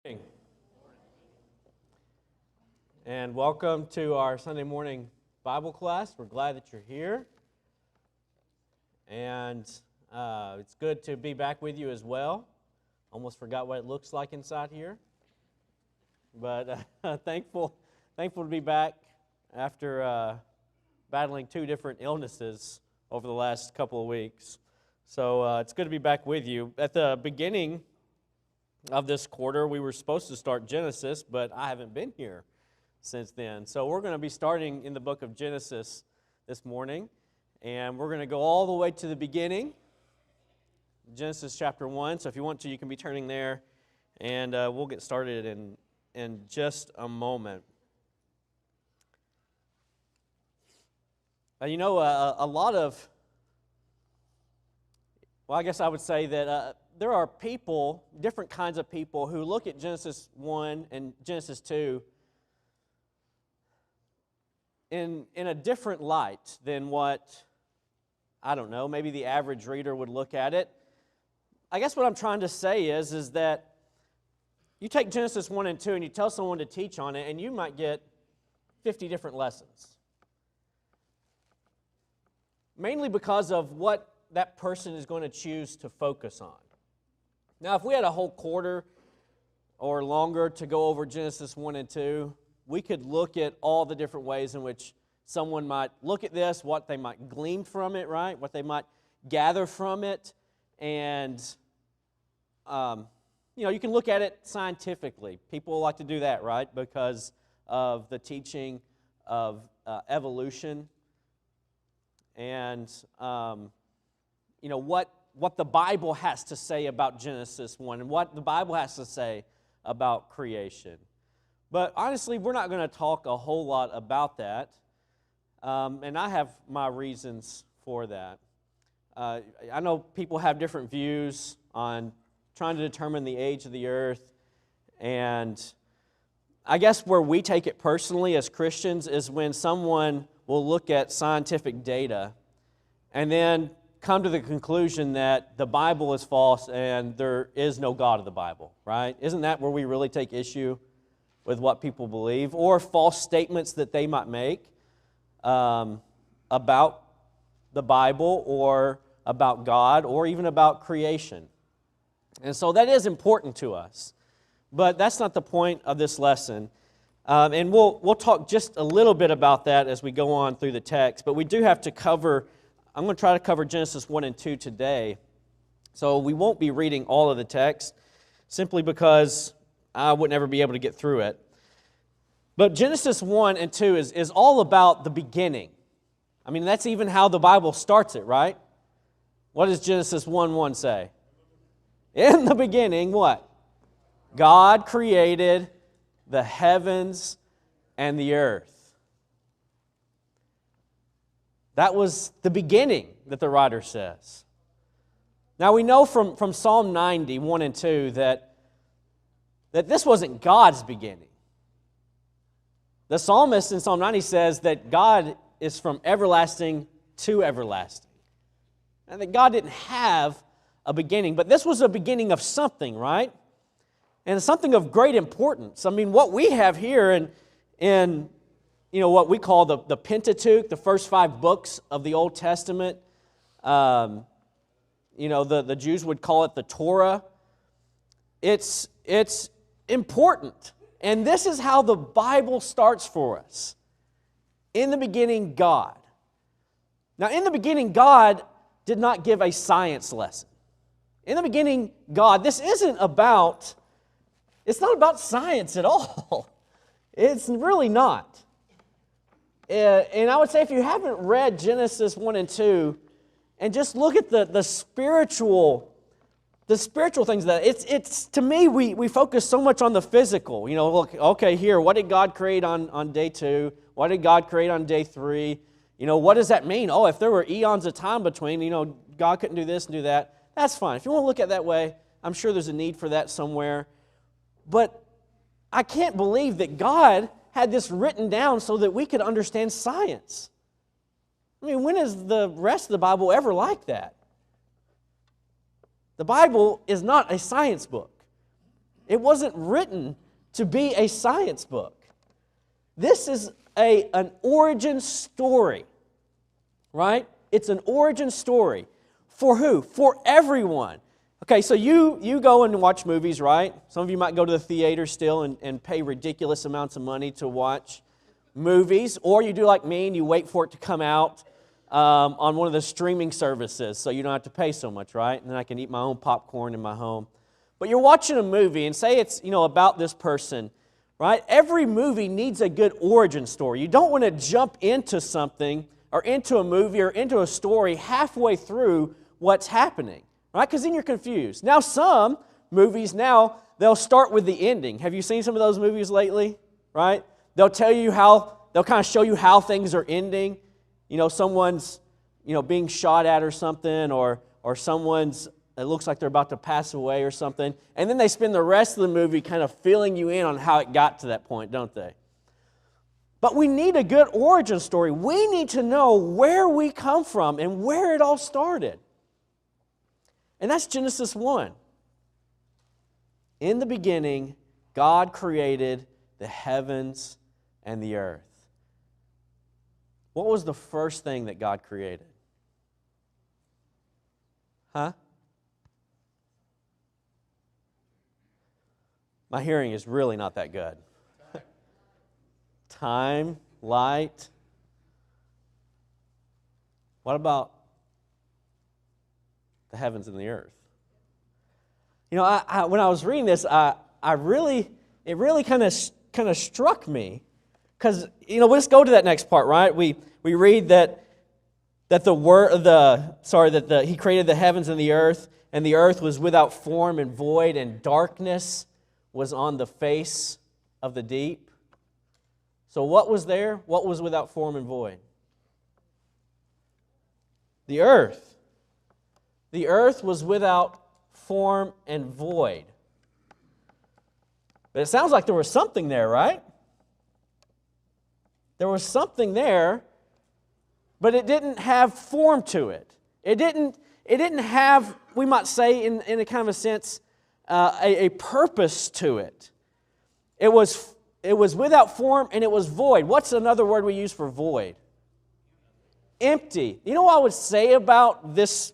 Morning. And welcome to our Sunday morning Bible class. We're glad that you're here. And it's good to be back with you as well. Almost forgot what it looks like inside here. But thankful to be back after battling two different illnesses over the last couple of weeks. So it's good to be back with you. At the beginning of this quarter, we were supposed to start Genesis, but I haven't been here since then. So we're going to be starting in the book of Genesis this morning, and we're going to go all the way to the beginning, Genesis chapter 1. So if you want to, you can be turning there, and we'll get started in just a moment. A lot of, I guess I would say that there are people, different kinds of people, who look at Genesis 1 and Genesis 2 in a different light than what, I don't know, maybe the average reader would look at it. I guess what I'm trying to say is that you take Genesis 1 and 2 and you tell someone to teach on it, and you might get 50 different lessons. Mainly because of what that person is going to choose to focus on. Now, if we had a whole quarter or longer to go over Genesis 1 and 2, we could look at all the different ways in which someone might look at this, what they might glean from it, right? What they might gather from it. And, you can look at it scientifically. People like to do that, right? Because of the teaching of evolution. And, what the Bible has to say about Genesis 1 and what the Bible has to say about creation. But honestly, we're not going to talk a whole lot about that, and I have my reasons for that. I know people have different views on trying to determine the age of the earth, and I guess where we take it personally as Christians is when someone will look at scientific data and then come to the conclusion that the Bible is false and there is no God of the Bible, right? Isn't that where we really take issue with what people believe? Or false statements that they might make about the Bible or about God or even about creation. And so that is important to us. But that's not the point of this lesson. And we'll talk just a little bit about that as we go on through the text. But we do have to cover, I'm going to try to cover Genesis 1 and 2 today. So we won't be reading all of the text simply because I would never be able to get through it. But Genesis 1 and 2 is all about the beginning. I mean, that's even how the Bible starts it, right? What does Genesis 1:1 say? In the beginning, what? God created the heavens and the earth. That was the beginning that the writer says. Now we know from Psalm 90, 1 and 2, that this wasn't God's beginning. The psalmist in Psalm 90 says that God is from everlasting to everlasting. And that God didn't have a beginning, but this was a beginning of something, right? And something of great importance. I mean, what we have here in what we call the Pentateuch, the first 5 books of the Old Testament, the Jews would call it the Torah. It's important. And this is how the Bible starts for us. In the beginning, God. Now, in the beginning, God did not give a science lesson. In the beginning, God, it's not about science at all. It's really not. And I would say if you haven't read Genesis 1 and 2, and just look at the spiritual things that it's to me, we focus so much on the physical. Look, okay, here, what did God create on day 2? What did God create on day 3? What does that mean? Oh, if there were eons of time between, God couldn't do this and do that. That's fine. If you want to look at it that way, I'm sure there's a need for that somewhere. But I can't believe that God had this written down so that we could understand science. I mean, when is the rest of the Bible ever like that? The Bible is not a science book. It wasn't written to be a science book. This is an origin story, right? It's an origin story. For who? For everyone. Okay, so you go and watch movies, right? Some of you might go to the theater still and pay ridiculous amounts of money to watch movies, or you do like me and you wait for it to come out on one of the streaming services so you don't have to pay so much, right? And then I can eat my own popcorn in my home. But you're watching a movie and say it's, about this person, right? Every movie needs a good origin story. You don't want to jump into something or into a movie or into a story halfway through what's happening, right? Because then you're confused. Now some movies they'll start with the ending. Have you seen some of those movies lately, right? They'll kind of show you how things are ending. Someone's, being shot at or something, or it looks like they're about to pass away or something. And then they spend the rest of the movie kind of filling you in on how it got to that point, don't they? But we need a good origin story. We need to know where we come from and where it all started. And that's Genesis 1. In the beginning, God created the heavens and the earth. What was the first thing that God created? Huh? My hearing is really not that good. Time, light. What about the heavens and the earth? When I was reading this, it really kind of struck me, because let's go to that next part, right? We read that He created the heavens and the earth was without form and void, and darkness was on the face of the deep. So what was there? What was without form and void? The earth. The earth was without form and void. But it sounds like there was something there, right? There was something there, but it didn't have form to it. It didn't have, we might say in a kind of a sense, a purpose to it. It was without form and it was void. What's another word we use for void? Empty. You know what I would say about this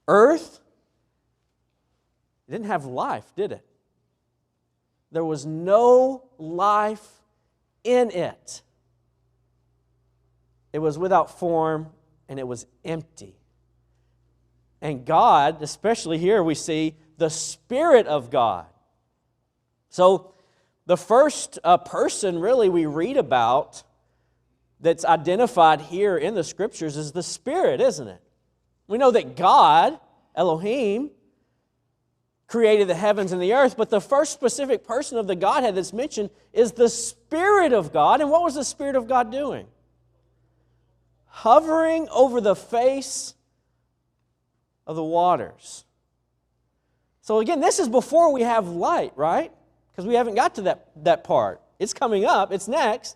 earth? It didn't have life, did it? There was no life in it. It was without form and it was empty. And God, especially here we see the Spirit of God. So the first person really we read about that's identified here in the Scriptures is the Spirit, isn't it? We know that God, Elohim, created the heavens and the earth, but the first specific person of the Godhead that's mentioned is the Spirit of God. And what was the Spirit of God doing? Hovering over the face of the waters. So again, this is before we have light, right? Because we haven't got to that part. It's coming up, it's next.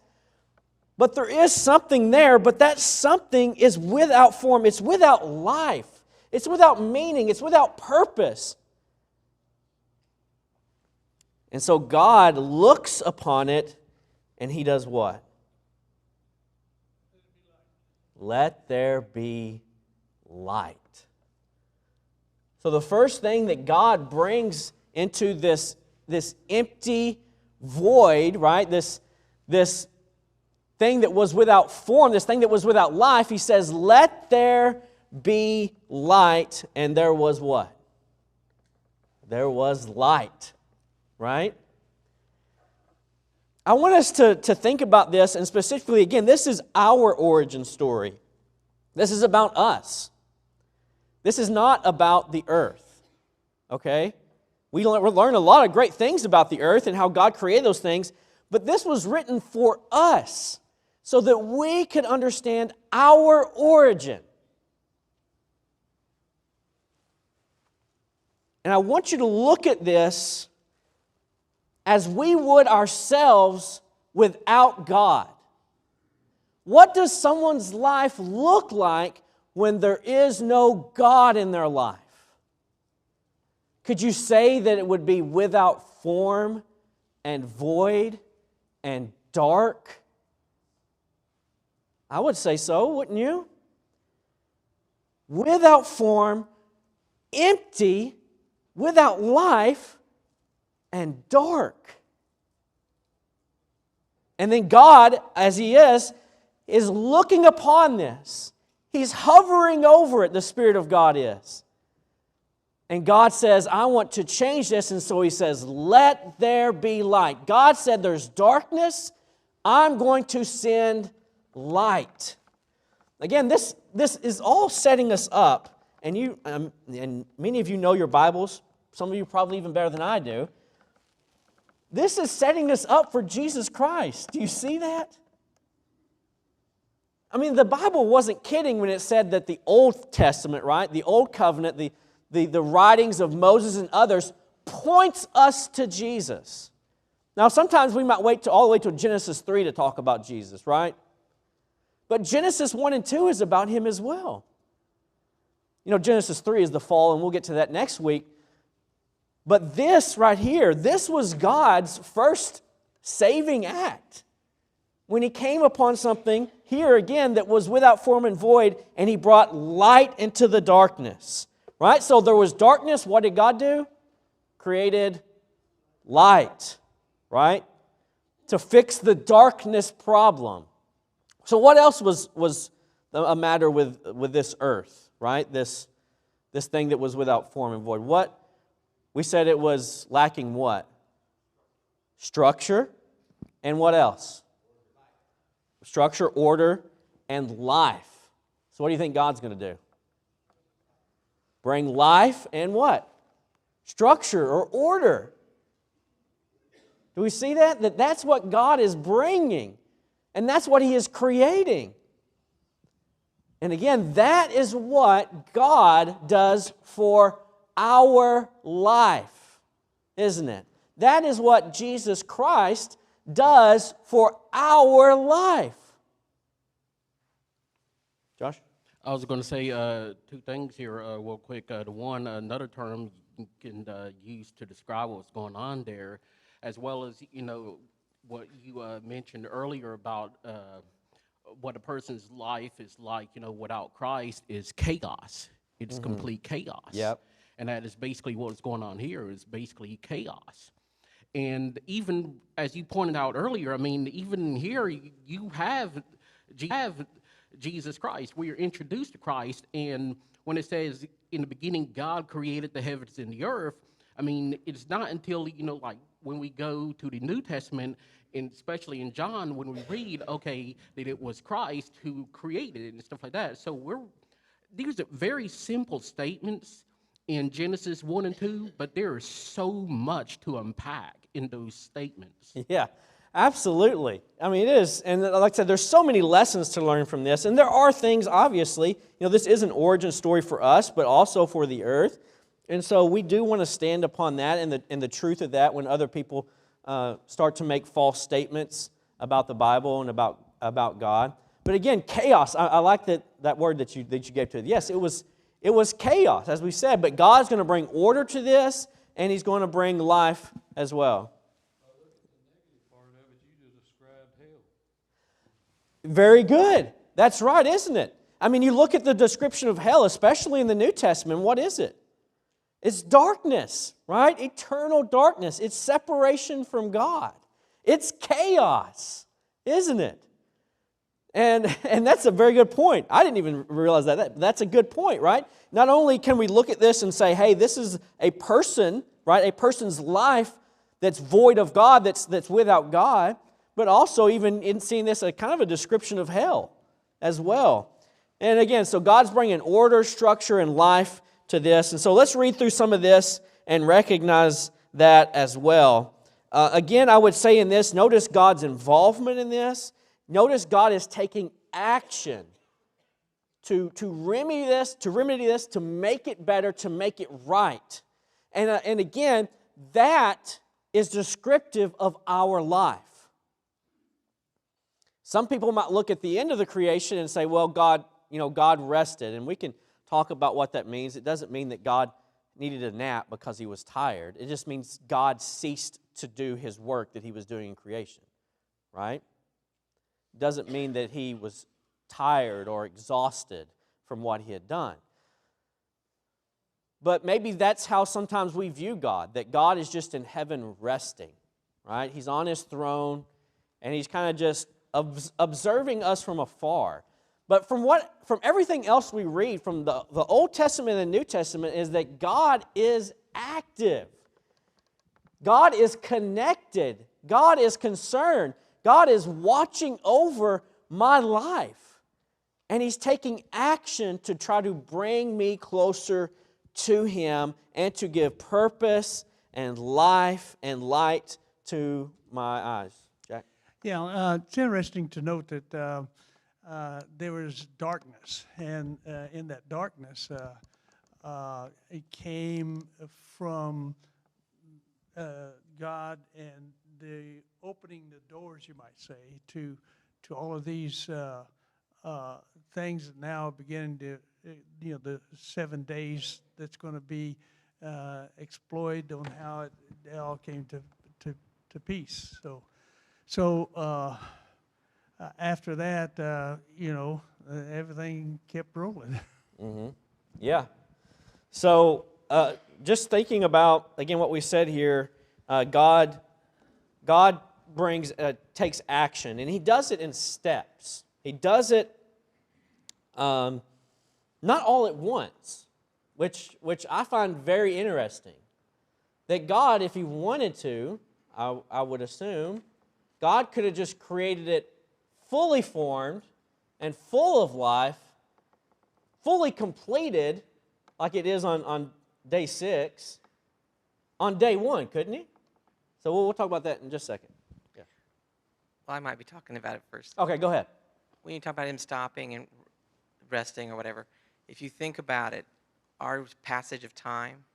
But there is something there, but that something is without form, it's without life, it's without meaning, it's without purpose. And so God looks upon it and He does what? Let there be light. So the first thing that God brings into this empty void, right? This thing that was without form, this thing that was without life, He says, let there be light. And there was what? There was light, right? I want us to think about this, and specifically, again, this is our origin story. This is about us. This is not about the earth, okay? We learn a lot of great things about the earth and how God created those things, but this was written for us so that we could understand our origin. And I want you to look at this as we would ourselves without God. What does someone's life look like when there is no God in their life? Could you say that it would be without form and void and dark? I would say so, wouldn't you? Without form, empty, without life, and dark. And then God, as He is looking upon this. He's hovering over it, the Spirit of God is. And God says, I want to change this. And so He says, let there be light. God said there's darkness. I'm going to send light. Again, this is all setting us up. And and many of you know your Bibles. Some of you probably even better than I do. This is setting us up for Jesus Christ. Do you see that? I mean, the Bible wasn't kidding when it said that the Old Testament, right, the Old Covenant, the writings of Moses and others points us to Jesus. Now, sometimes we might wait all the way to Genesis 3 to talk about Jesus, right? But Genesis 1 and 2 is about Him as well. You know, Genesis 3 is the fall, and we'll get to that next week. But this right here, this was God's first saving act. When He came upon something, here again, that was without form and void, and He brought light into the darkness. Right? So there was darkness. What did God do? Created light. Right? To fix the darkness problem. So what else was a matter with this earth? Right? This thing that was without form and void. What? We said it was lacking what? Structure. And what else? Structure, order, and life. So what do you think God's going to do? Bring life and what? Structure or order. Do we see that? That's what God is bringing. And that's what He is creating. And again, that is what God does for our life, isn't it? That is what Jesus Christ does for our life. Josh? I was going to say two things here real quick. The one, another term you can use to describe what's going on there, as well as, you know, what you mentioned earlier about what a person's life is like, you know, without Christ is chaos. It's complete chaos. Yep. And that is basically what's going on here, is basically chaos. And even, as you pointed out earlier, I mean, even here, you have Jesus Christ. We are introduced to Christ, and when it says, in the beginning, God created the heavens and the earth, I mean, it's not until, you know, like, when we go to the New Testament, and especially in John, when we read, okay, that it was Christ who created it and stuff like that. So these are very simple statements in Genesis 1 and 2, but there is so much to unpack in those statements. Yeah, absolutely. I mean, it is. And like I said, there's so many lessons to learn from this. And there are things, obviously, you know, this is an origin story for us, but also for the earth. And so we do want to stand upon that and the truth of that when other people start to make false statements about the Bible and about God. But again, chaos. I like that word that you gave to it. Yes, it was chaos, as we said, but God's going to bring order to this, and He's going to bring life as well. Very good. That's right, isn't it? I mean, you look at the description of hell, especially in the New Testament, what is it? It's darkness, right? Eternal darkness. It's separation from God. It's chaos, isn't it? And that's a very good point. I didn't even realize that. That's a good point, right? Not only can we look at this and say, hey, this is a person, right? A person's life that's void of God, that's without God, but also even in seeing this, a kind of a description of hell as well. And again, so God's bringing order, structure, and life to this. And so let's read through some of this and recognize that as well. Again, I would say in this, notice God's involvement in this. Notice God is taking action to remedy this, to make it better, to make it right. And again, that is descriptive of our life. Some people might look at the end of the creation and say, well, God rested. And we can talk about what that means. It doesn't mean that God needed a nap because he was tired. It just means God ceased to do his work that he was doing in creation, right? Doesn't mean that he was tired or exhausted from what he had done. But maybe that's how sometimes we view God, that God is just in heaven resting, right? He's on his throne, and he's kind of just observing us from afar. But from everything else we read from the Old Testament and the New Testament is that God is active. God is connected. God is concerned. God is watching over my life. And he's taking action to try to bring me closer to him and to give purpose and life and light to my eyes. Jack? Yeah, it's interesting to note that there was darkness, and in that darkness, it came from God and the opening the doors, you might say, to all of these things that now are beginning to, the 7 days that's going to be exploited on how it all came to peace. So after that, everything kept rolling. Mm-hmm. Yeah. So just thinking about, again, what we said here, God takes action, and he does it in steps. He does it not all at once, which I find very interesting. That God, if he wanted to, I would assume, God could have just created it fully formed and full of life, fully completed, like it is on day 6, on day 1, couldn't he? So we'll talk about that in just a second. Yeah. Well, I might be talking about it first. Okay, go ahead. When you talk about him stopping and resting or whatever, if you think about it, our passage of time,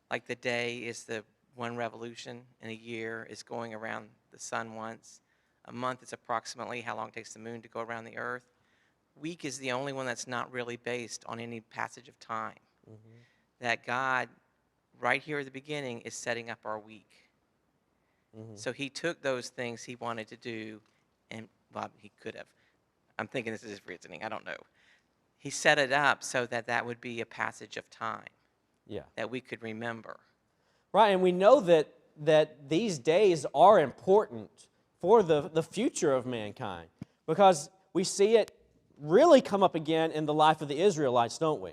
like the day is the one revolution, and a year is going around the sun once. A month is approximately how long it takes the moon to go around the earth. Week is the only one that's not really based on any passage of time. Mm-hmm. That God, right here at the beginning, is setting up our week. Mm-hmm. So he took those things he wanted to do, and, well, he could have. I'm thinking this is his reasoning. I don't know. He set it up so that would be a passage of time. Yeah. That we could remember. Right, and we know that these days are important for the future of mankind, because we see it really come up again in the life of the Israelites, don't we?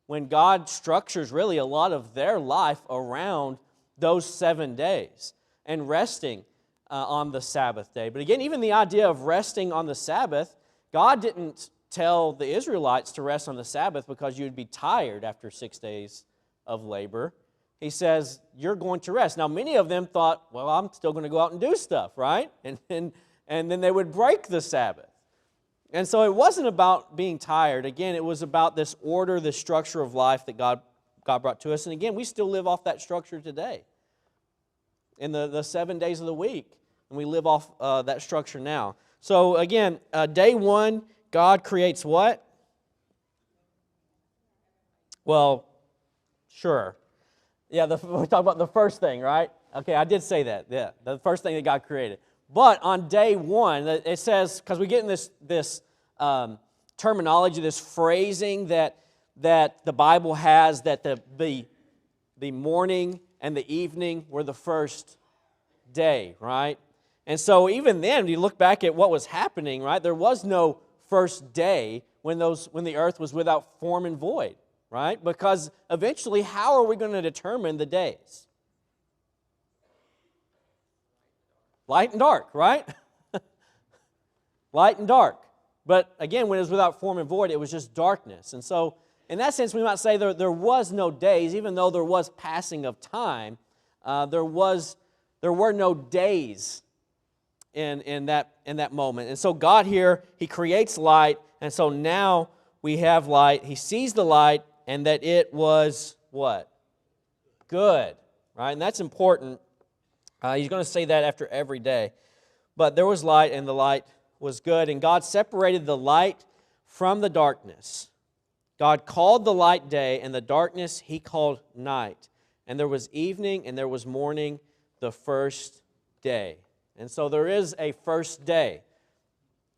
When God structures really a lot of their life around those 7 days and resting on the Sabbath day. But again, even the idea of resting on the Sabbath, God didn't tell the Israelites to rest on the Sabbath because you'd be tired after 6 days of labor. He says, you're going to rest. Now, many of them thought, well, I'm still going to go out and do stuff, right? And then they would break the Sabbath. And so it wasn't about being tired. Again, it was about this order, this structure of life that God brought to us. And again, we still live off that structure today in the 7 days of the week. And we live off that structure now. So again, day 1, God creates what? Well, sure. Yeah, we talk about the first thing, right? Okay, I did say that. Yeah, the first thing that God created. But on day 1, it says, because we get in this terminology, this phrasing that the Bible has, that the morning and the evening were the first day, right? And so even then, you look back at what was happening, right? There was no first day when the earth was without form and void, right? Because eventually, how are we going to determine the days? Light and dark, right? Light and dark. But again, when it was without form and void, it was just darkness. And so, in that sense, we might say there was no days, even though there was passing of time. There were no days in that moment. And so God here, He creates light, and so now we have light. He sees the light, and that it was what? Good, right? And that's important. He's going to say that after every day. But there was light, and the light was good. And God separated the light from the darkness. God called the light day, and the darkness He called night. And there was evening, and there was morning, the first day. And so there is a first day.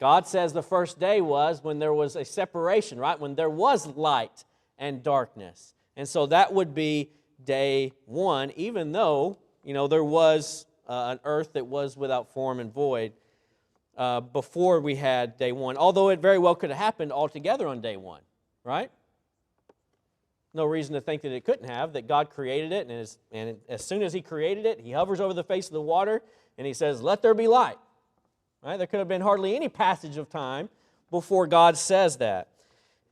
God says the first day was when there was a separation, right? When there was light and darkness. And so that would be day one, even though, there was an earth that was without form and void before we had day one. Although it very well could have happened altogether on day one, right? No reason to think that it couldn't have, that God created it, and as soon as He created it, He hovers over the face of the water, and He says, "Let there be light." Right? There could have been hardly any passage of time before God says that.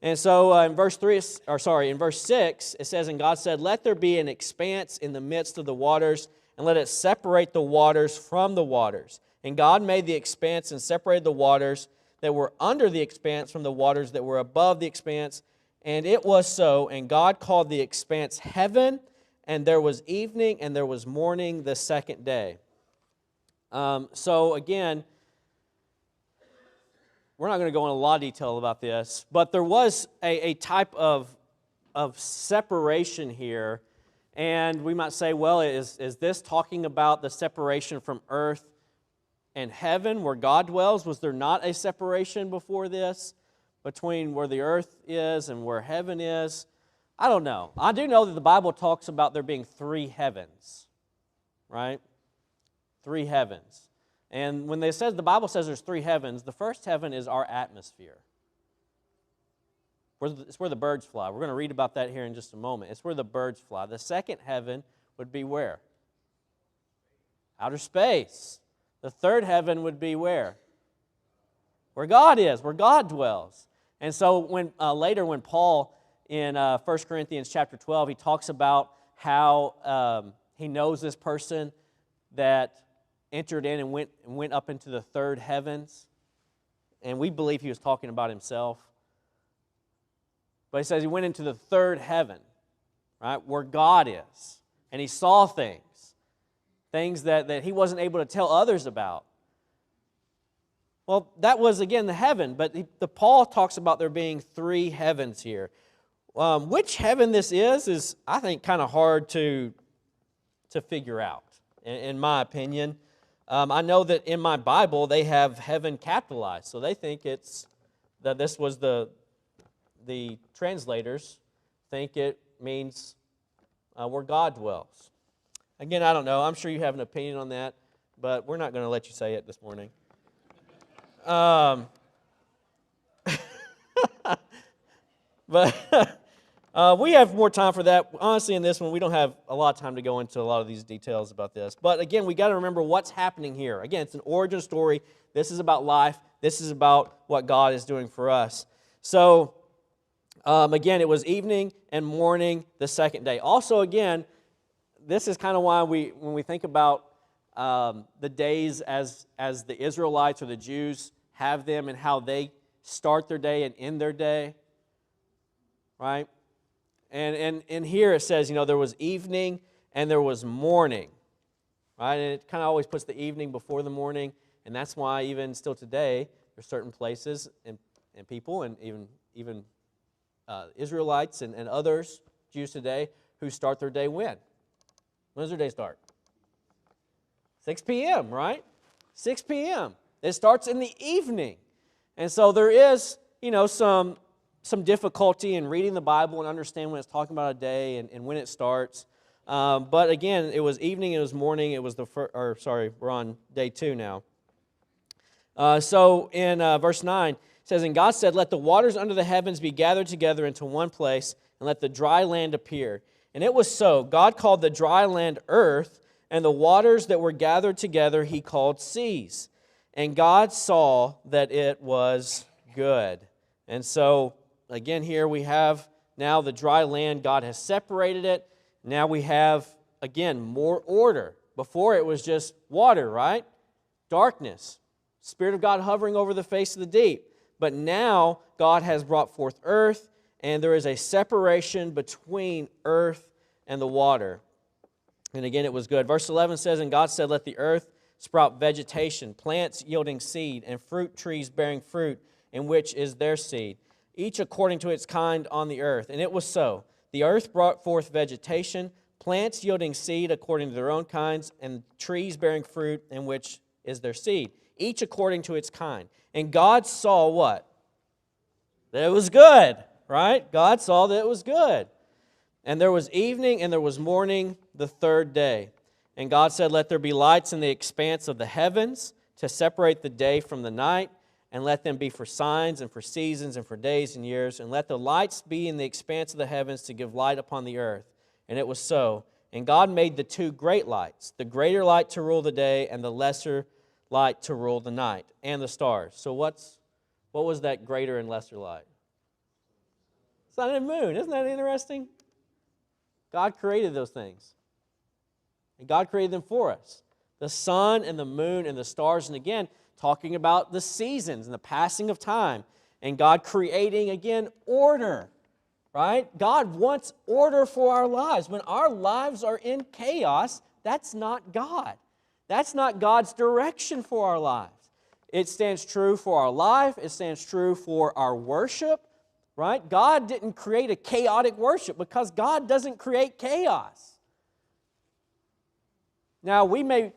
And so in verse 6, it says, "And God said, Let there be an expanse in the midst of the waters, and let it separate the waters from the waters. And God made the expanse and separated the waters that were under the expanse from the waters that were above the expanse. And it was so, and God called the expanse heaven, and there was evening, and there was morning the second day." So again, we're not going to go into a lot of detail about this, but there was a type of separation here. And we might say, well, is this talking about the separation from earth and heaven where God dwells? Was there not a separation before this between where the earth is and where heaven is? I don't know. I do know that the Bible talks about there being three heavens, right? Three heavens. And when the Bible says there's three heavens, the first heaven is our atmosphere. It's where the birds fly. We're going to read about that here in just a moment. It's where the birds fly. The second heaven would be where? Outer space. The third heaven would be where? Where God is, where God dwells. And so later when Paul in 1 Corinthians chapter 12, he talks about how he knows this person that entered in and went up into the third heavens. And we believe he was talking about himself. But he says he went into the third heaven, right, where God is. And he saw things that he wasn't able to tell others about. Well, that was, again, the heaven. But Paul talks about there being three heavens here. Which heaven this is I think, kind of hard to figure out, in my opinion. I know that in my Bible, they have heaven capitalized. So they think that this was the translators think it means where God dwells. Again, I don't know. I'm sure you have an opinion on that, but we're not going to let you say it this morning. But we have more time for that. Honestly, in this one, we don't have a lot of time to go into a lot of these details about this. But again, we got to remember what's happening here. Again, it's an origin story. This is about life. This is about what God is doing for us. So, again, it was evening and morning the second day. Also, again, this is kind of why when we think about the days as the Israelites or the Jews have them and how they start their day and end their day, right? And here it says, there was evening and there was morning, right? And it kind of always puts the evening before the morning, and that's why even still today, there's certain places and people and even Israelites and others, Jews today, who start their day when? When does their day start? 6 p.m., right? 6 p.m. It starts in the evening. And so there is, some difficulty in reading the Bible and understand when it's talking about a day and when it starts. But again, it was evening, it was morning, it was we're on day 2 now. So in verse 9, it says, "And God said, Let the waters under the heavens be gathered together into one place, and let the dry land appear. And it was so. God called the dry land earth, and the waters that were gathered together He called seas. And God saw that it was good." And so, again, here we have now the dry land. God has separated it. Now we have, again, more order. Before it was just water, right? Darkness. Spirit of God hovering over the face of the deep. But now God has brought forth earth, and there is a separation between earth and the water. And again, it was good. Verse 11 says, "And God said, Let the earth sprout vegetation, plants yielding seed, and fruit trees bearing fruit, in which is their seed. each according to its kind on the earth. And it was so. The earth brought forth vegetation, plants yielding seed according to their own kinds, and trees bearing fruit in which is their seed, each according to its kind. And God saw what? That it was good, right? God saw that it was good. And there was evening and there was morning the third day. And God said, let there be lights in the expanse of the heavens to separate the day from the night, and let them be for signs and for seasons and for days and years. And let the lights be in the expanse of the heavens to give light upon the earth. And it was so. And God made the two great lights, the greater light to rule the day and the lesser light to rule the night, and the stars. So what was that greater and lesser light? Sun and moon. Isn't that interesting? God created those things. And God created them for us. The sun and the moon and the stars. And again, talking about the seasons and the passing of time. And God creating, again, order. Right? God wants order for our lives. When our lives are in chaos, that's not God. That's not God's direction for our lives. It stands true for our life. It stands true for our worship. Right? God didn't create a chaotic worship because God doesn't create chaos. Now, we may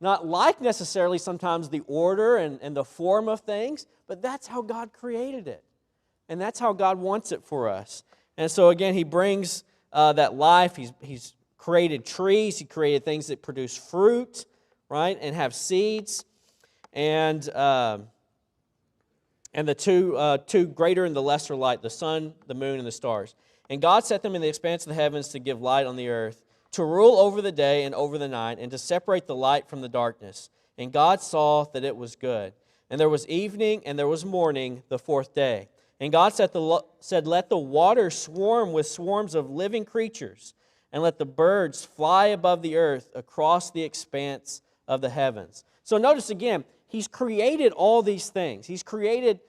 not like necessarily sometimes the order and the form of things, but that's how God created it. And that's how God wants it for us. And so again, He brings that life. He's created trees. He created things that produce fruit, right, and have seeds. And the two greater and the lesser light, the sun, the moon, and the stars. And God set them in the expanse of the heavens to give light on the earth, to rule over the day and over the night, and to separate the light from the darkness. And God saw that it was good. And there was evening and there was morning the fourth day. And God said, let the water swarm with swarms of living creatures, and let the birds fly above the earth across the expanse of the heavens. So notice again, He's created all these things. He's created,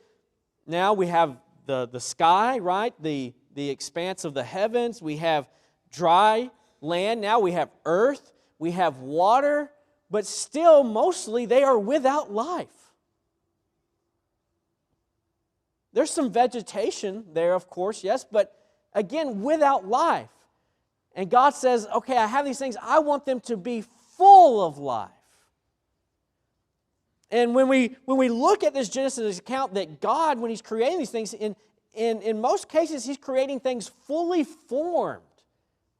now we have the sky, right? The expanse of the heavens. We have dry land. Now we have earth. We have water. But still, mostly, they are without life. There's some vegetation there, of course, yes, but again, without life. And God says, okay, I have these things. I want them to be full of life. And when we look at this Genesis account, that God, when He's creating these things, in most cases, He's creating things fully formed,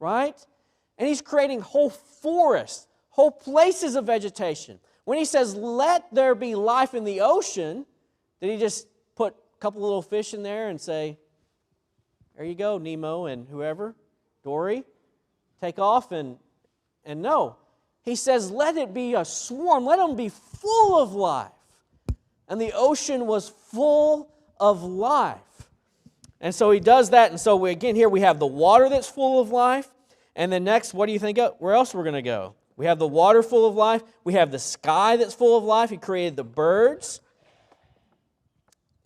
right? And He's creating whole forests, whole places of vegetation. When He says, let there be life in the ocean, did He just put a couple little fish in there and say, there you go, Nemo and whoever, Dory, take off? And no. He says, let it be a swarm. Let them be full of life. And the ocean was full of life. And so He does that. And so again, here we have the water that's full of life. And then next, what do you think? Where else we're going to go? We have the water full of life. We have the sky that's full of life. He created the birds.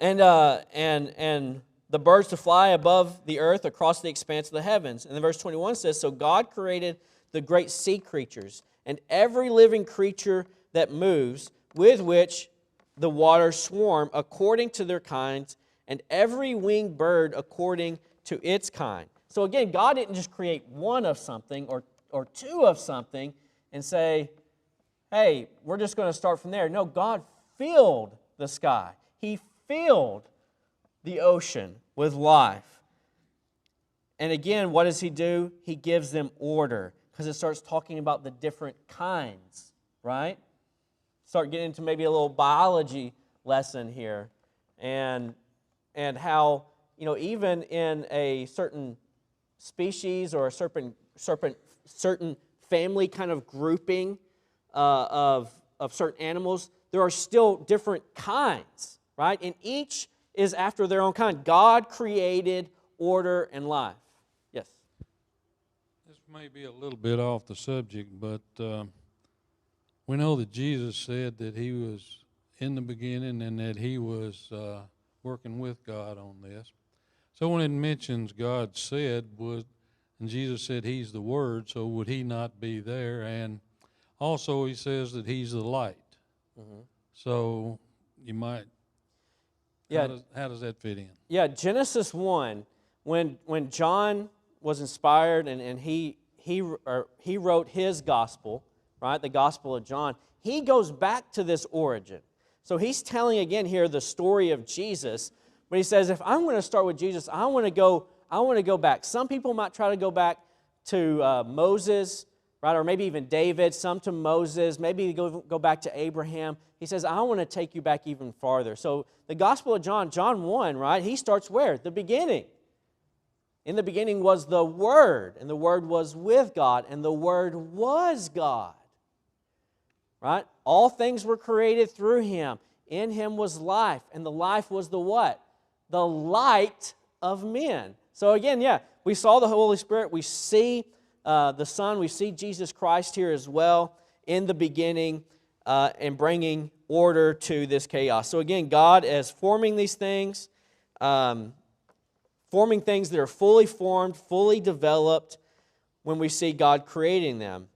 And the birds to fly above the earth across the expanse of the heavens. And then verse 21 says, so God created the great sea creatures and every living creature that moves, with which the waters swarm according to their kinds, and every winged bird according to its kind. So again, God didn't just create one of something or two of something and say, hey, we're just going to start from there. No, God filled the sky. He filled the ocean with life. And again, what does He do? He gives them order, because it starts talking about the different kinds, right? Start getting into maybe a little biology lesson here, and how, even in a certain species or a certain family kind of grouping of certain animals, there are still different kinds, right? And each is after their own kind. God created order and life. Yes? This may be a little bit off the subject, but we know that Jesus said that He was in the beginning and that He was working with God on this. So when it mentions God said, and Jesus said He's the Word, so would He not be there? And also He says that He's the light. Mm-hmm. So you might Yeah. How does that fit in? Yeah, Genesis 1, when John was inspired and he wrote his gospel, right, the Gospel of John, he goes back to this origin. So he's telling again here the story of Jesus, but he says, if I'm going to start with Jesus, I want to go back. Some people might try to go back to Moses, right, or maybe even David, some to Moses, maybe go back to Abraham. He says, I want to take you back even farther. So the Gospel of John, John 1, right, he starts where? The beginning. In the beginning was the Word, and the Word was with God, and the Word was God. Right? All things were created through Him. In Him was life, and the life was the what? The light of men. So again, yeah, we saw the Holy Spirit, we see the Son, we see Jesus Christ here as well in the beginning and bringing order to this chaos. So again, God is forming these things, forming things that are fully formed, fully developed when we see God creating them.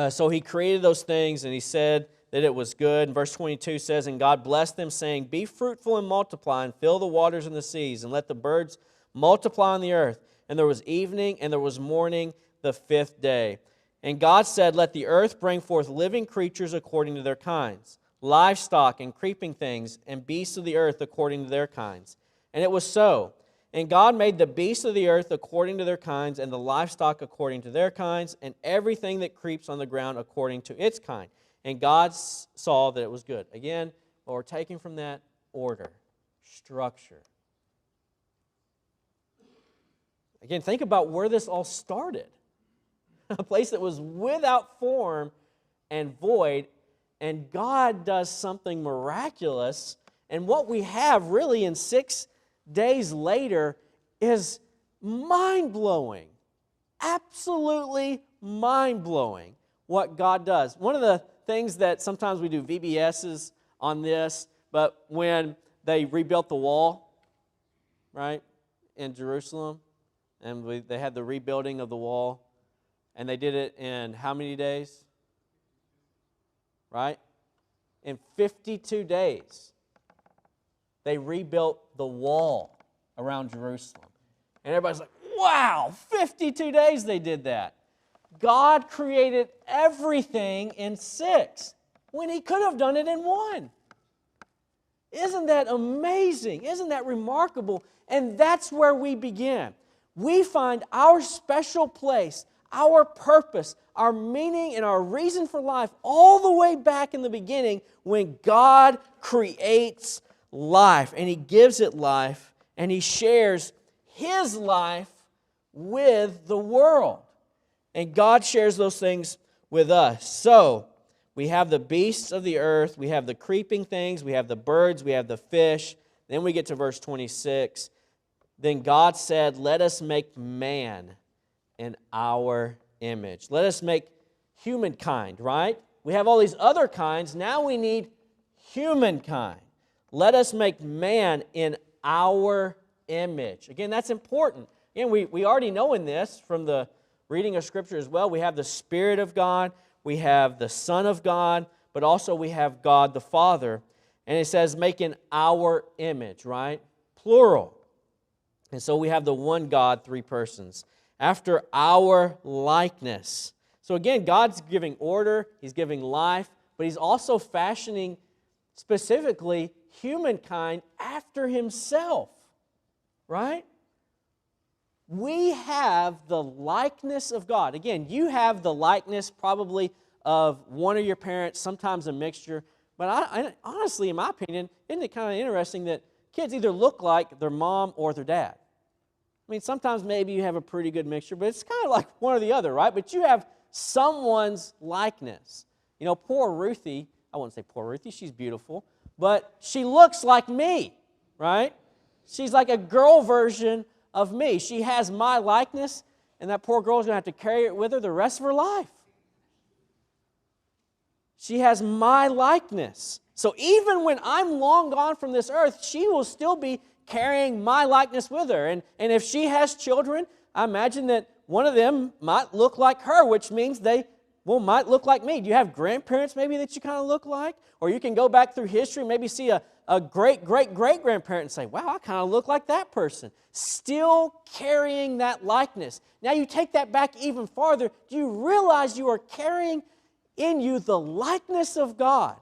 So He created those things and He said that it was good. And verse 22 says, and God blessed them, saying, be fruitful and multiply, and fill the waters and the seas, and let the birds multiply on the earth. And there was evening, and there was morning, the fifth day. And God said, let the earth bring forth living creatures according to their kinds, livestock and creeping things, and beasts of the earth according to their kinds. And it was so. And God made the beasts of the earth according to their kinds, and the livestock according to their kinds, and everything that creeps on the ground according to its kind. And God saw that it was good. Again, what we're taking from that, order, structure. Again, think about where this all started. A place that was without form and void, and God does something miraculous. And what we have really in 6 days later is mind-blowing. Absolutely mind-blowing what God does. One of the things that sometimes we do VBSs on this, but when they rebuilt the wall, right, in Jerusalem, and they had the rebuilding of the wall, and they did it in how many days? Right? In 52 days. They rebuilt the wall around Jerusalem. And everybody's like, wow, 52 days they did that. God created everything in 6 when He could have done it in 1. Isn't that amazing? Isn't that remarkable? And that's where we begin. We find our special place, our purpose, our meaning, and our reason for life all the way back in the beginning when God creates life, and He gives it life, and He shares His life with the world. And God shares those things with us. So, we have the beasts of the earth, we have the creeping things, we have the birds, we have the fish. Then we get to verse 26. Then God said, let us make man in our image. Let us make humankind, right? We have all these other kinds. Now we need humankind. Let us make man in our image. Again, that's important. Again, we already know in this from the reading of Scripture as well, we have the Spirit of God, we have the Son of God, but also we have God the Father. And it says, make in our image, right? Plural. And so we have the one God, 3 persons. After our likeness. So again, God's giving order, He's giving life, but He's also fashioning specifically humankind after Himself, right? We have the likeness of God. Again, you have the likeness probably of one of your parents, sometimes a mixture, but I honestly, in my opinion, isn't it kind of interesting that kids either look like their mom or their dad? I mean, sometimes maybe you have a pretty good mixture, but it's kind of like one or the other, right? But you have someone's likeness. You know, poor Ruthie, I wouldn't say poor Ruthie, she's beautiful, but she looks like me, right? She's like a girl version of me. She has my likeness, and that poor girl's going to have to carry it with her the rest of her life. She has my likeness. So even when I'm long gone from this earth, she will still be carrying my likeness with her. And if she has children, I imagine that one of them might look like her, which means they might look like me. Do you have grandparents maybe that you kind of look like? Or you can go back through history, maybe see a a great-great-great-grandparent and say, wow, I kind of look like that person. Still carrying that likeness. Now you take that back even farther. Do you realize you are carrying in you the likeness of God?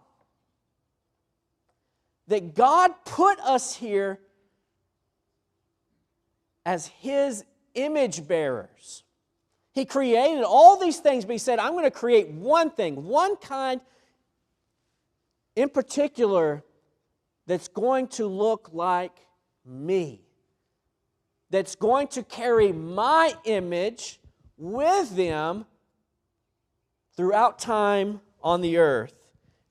That God put us here as His image bearers. He created all these things, but He said, I'm going to create one thing, one kind in particular that's going to look like me. That's going to carry my image with them throughout time on the earth.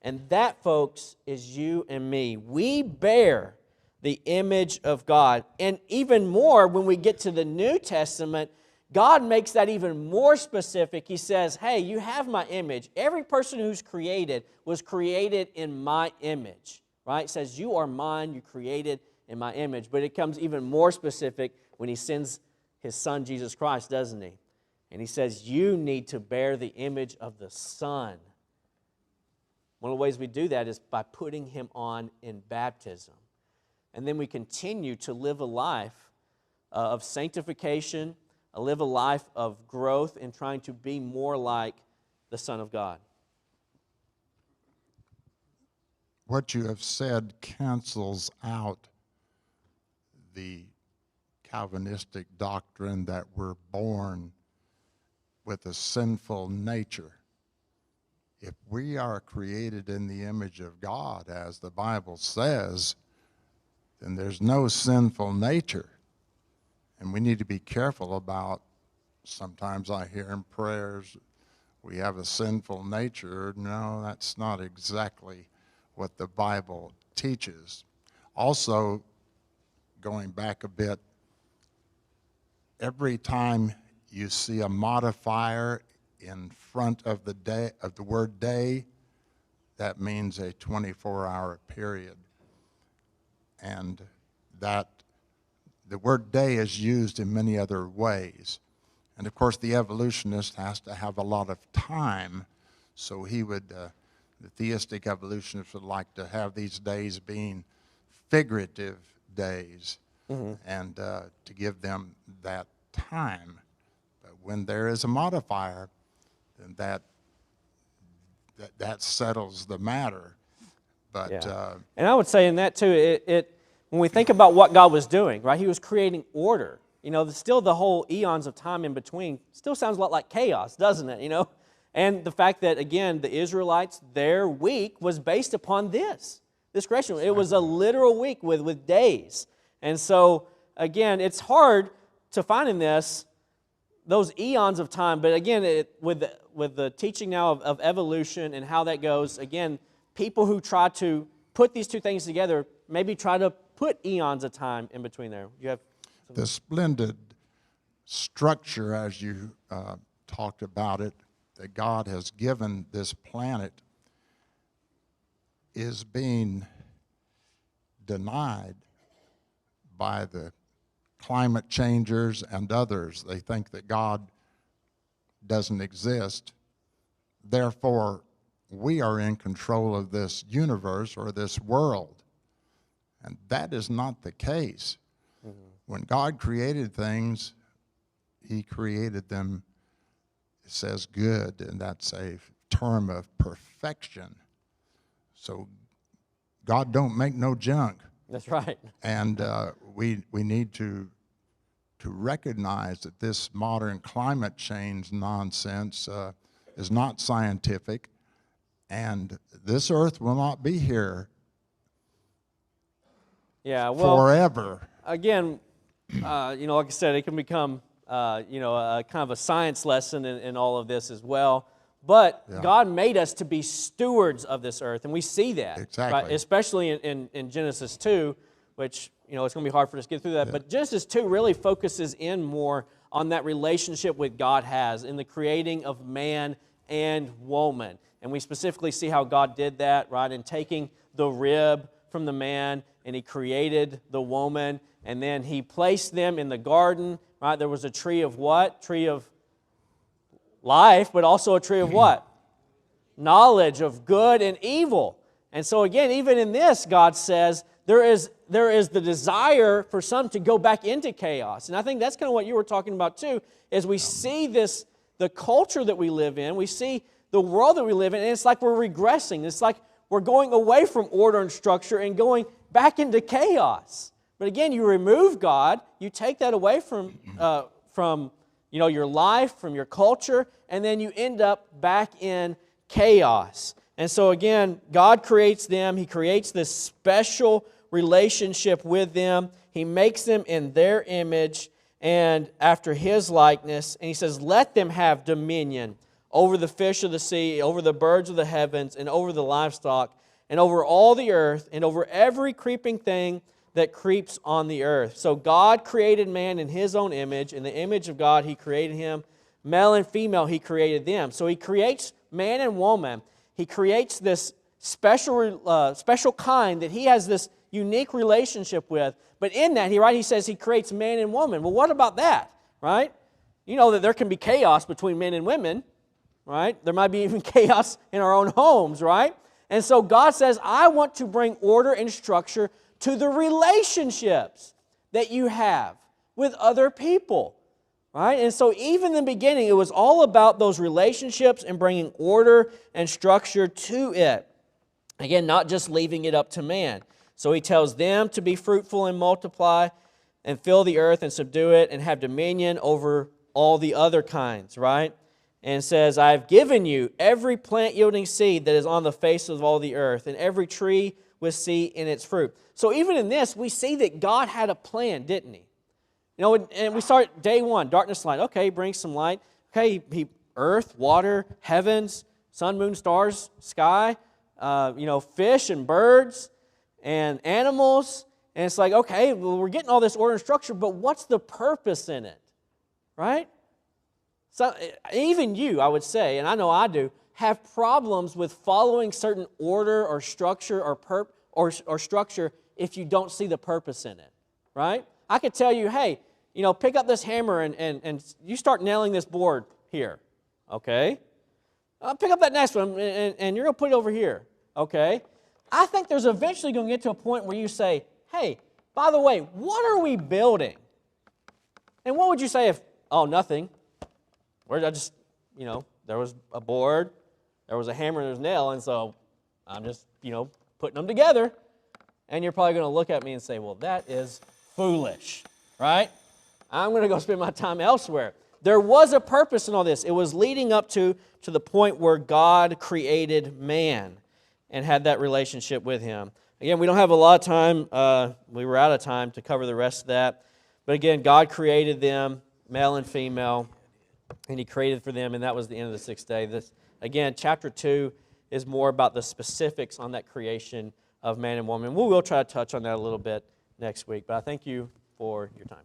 And that, folks, is you and me. We bear the image of God. And even more, when we get to the New Testament, God makes that even more specific. He says, hey, you have my image. Every person who's created was created in my image. Right? It says, you are mine, you created in my image. But it comes even more specific when He sends His Son, Jesus Christ, doesn't He? And He says, you need to bear the image of the Son. One of the ways we do that is by putting Him on in baptism. And then we continue to live a life of sanctification, live a life of growth in trying to be more like the Son of God. What you have said cancels out the Calvinistic doctrine that we're born with a sinful nature. If we are created in the image of God, as the Bible says, then there's no sinful nature. And we need to be careful about, sometimes I hear in prayers, we have a sinful nature. No, that's not exactly what the Bible teaches. Also, going back a bit, every time you see a modifier in front of the day, of the word day, that means a 24-hour period. And that the word day is used in many other ways. And of course, the evolutionist has to have a lot of time, so he would, the theistic evolutionists would like to have these days being figurative days, and to give them that time. But when there is a modifier, then that settles the matter. But yeah. And I would say in that too, when we think about what God was doing, right? He was creating order. You know, still the whole eons of time in between still sounds a lot like chaos, doesn't it? You know, and the fact that again the Israelites, their week was based upon this creation. It was a literal week with days, and so again, it's hard to find in this those eons of time. But again, with the teaching now of evolution and how that goes, again, people who try to put these two things together maybe try to put eons of time in between there. You have something? The splendid structure, as you talked about it, that God has given this planet is being denied by the climate changers and others. They think that God doesn't exist. Therefore, we are in control of this universe or this world. And that is not the case. When God created things, He created them, it says good, and that's a term of perfection. So God don't make no junk. That's right. And we need to recognize that this modern climate change nonsense is not scientific, and this earth will not be here forever. Again, like I said, it can become, a kind of a science lesson in all of this as well. But God made us to be stewards of this earth, and we see that. Exactly. Right? Especially in Genesis 2, which, it's going to be hard for us to get through that. Yeah. But Genesis 2 really focuses in more on that relationship with God has in the creating of man and woman. And we specifically see how God did that, right, in taking the rib from the man, and He created the woman, and then He placed them in the garden, right? There was a tree of what? Tree of life, but also a tree of what? Knowledge of good and evil. And so again, even in this, God says there is the desire for some to go back into chaos. And I think that's kind of what you were talking about too, is we see this, the culture that we live in, we see the world that we live in, and it's like we're regressing. It's like we're going away from order and structure and going back into chaos. But again, you remove God, you take that away from your life, from your culture, and then you end up back in chaos. And so again, God creates them. He creates this special relationship with them. He makes them in their image and after His likeness. And He says, let them have dominion over the fish of the sea, over the birds of the heavens, and over the livestock, and over all the earth, and over every creeping thing that creeps on the earth. So God created man in His own image. In the image of God, He created him. Male and female, He created them. So He creates man and woman. He creates this special kind that He has this unique relationship with. But in that, He says He creates man and woman. Well, what about that, right? You know that there can be chaos between men and women, right? There might be even chaos in our own homes, right? And so God says, I want to bring order and structure to the relationships that you have with other people. Right? And so even in the beginning, it was all about those relationships and bringing order and structure to it. Again, not just leaving it up to man. So He tells them to be fruitful and multiply and fill the earth and subdue it and have dominion over all the other kinds, right? And says, I've given you every plant yielding seed that is on the face of all the earth, and every tree with seed in its fruit. So even in this, we see that God had a plan, didn't He? You know, and we start day one, darkness, light. Okay, He brings some light. Okay, He earth, water, heavens, sun, moon, stars, sky, fish and birds and animals. And it's like, okay, well, we're getting all this order and structure, but what's the purpose in it, right? So even you, I would say, and I know I do, have problems with following certain order or structure or structure if you don't see the purpose in it, right? I could tell you, hey, pick up this hammer and you start nailing this board here, okay? Pick up that next one and you're going to put it over here, okay? I think there's eventually going to get to a point where you say, hey, by the way, what are we building? And what would you say if, nothing. Where did I just, there was a board, there was a hammer, and there's a nail, and so I'm just, putting them together. And you're probably going to look at me and say, well, that is foolish, right? I'm going to go spend my time elsewhere. There was a purpose in all this. It was leading up to the point where God created man and had that relationship with Him. Again, we don't have a lot of time. We were out of time to cover the rest of that. But again, God created them, male and female, and He created for them, and that was the end of the 6th day. Again, chapter 2 is more about the specifics on that creation of man and woman. We will try to touch on that a little bit next week, but I thank you for your time.